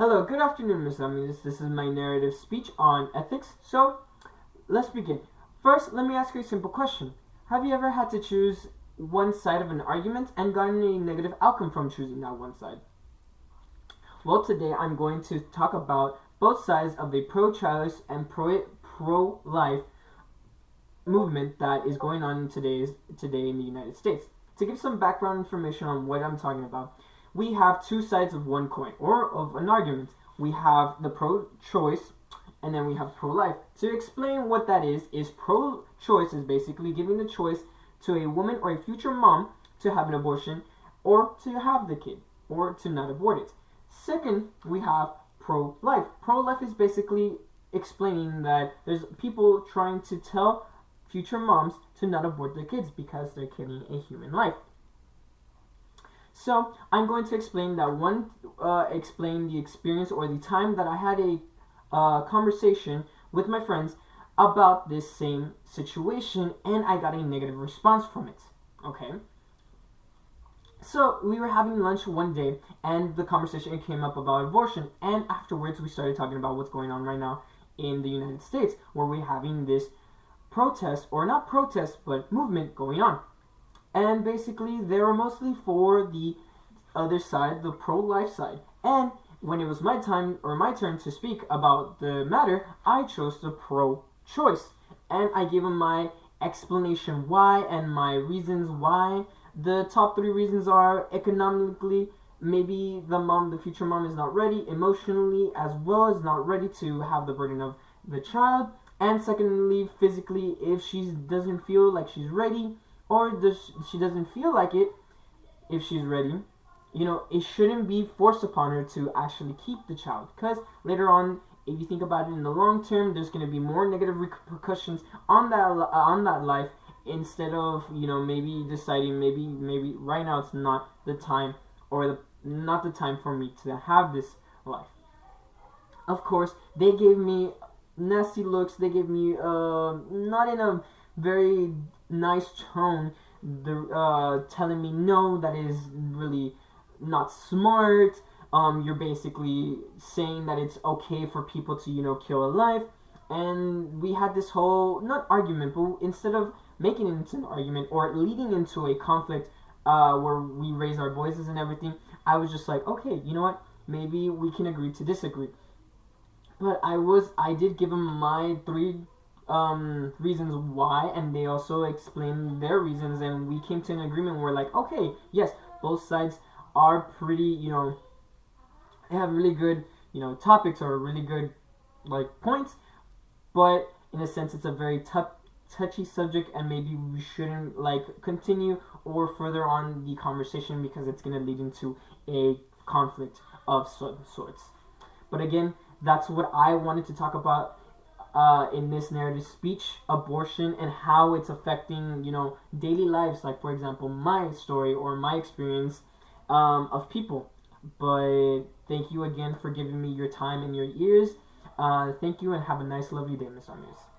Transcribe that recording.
Hello, good afternoon, Ms. Amis. This is my narrative speech on ethics. So, let's begin. First, let me ask you a simple question. Have you ever had to choose one side of an argument and gotten a negative outcome from choosing that one side? Well, today I'm going to talk about both sides of the pro-choice and pro-life movement that is going on today in the United States. To give some background information on what I'm talking about, we have two sides of one coin, or of an argument. We have the pro-choice, and then we have pro-life. To explain what that is pro-choice is basically giving the choice to a woman or a future mom to have an abortion, or to have the kid, or to not abort it. Second, we have pro-life. Pro-life is basically explaining that there's people trying to tell future moms to not abort their kids because they're killing a human life. So I'm going to explain explain the experience or the time that I had a conversation with my friends about this same situation, and I got a negative response from it. Okay. So we were having lunch one day, and the conversation came up about abortion, and afterwards we started talking about what's going on right now in the United States, where we're having this protest, or not protest, but movement going on. And basically, they were mostly for the other side, the pro-life side. And when it was my turn to speak about the matter, I chose the pro-choice. And I gave them my explanation why and my reasons why. The top 3 reasons are economically, maybe the future mom is not ready, emotionally as well as not ready to have the burden of the child. And secondly, physically, if she doesn't feel like she's ready, or she doesn't feel like it, if she's ready, it shouldn't be forced upon her to actually keep the child. Because later on, if you think about it in the long term, there's going to be more negative repercussions on that life, instead of maybe deciding maybe right now it's not the time, or not the time for me to have this life. Of course, they gave me nasty looks. They gave me not in a very nice tone, telling me no, that is really not smart. You're basically saying that it's okay for people to kill a life. And we had this whole, not argument, but instead of making it into an argument or leading into a conflict where we raise our voices and everything, I was just like, okay, you know what, maybe we can agree to disagree. But I did give them my 3 reasons why, and they also explained their reasons, and we came to an agreement where, like, okay, yes, both sides are pretty, they have really good, topics, or really good, like, points, but in a sense it's a very touchy subject, and maybe we shouldn't, like, continue or further on the conversation because it's going to lead into a conflict of some sorts. But again, that's what I wanted to talk about in this narrative speech: abortion and how it's affecting, daily lives. Like, for example, my story or my experience of people. But thank you again for giving me your time and your ears. Thank you, and have a nice, lovely day, Miss Armies.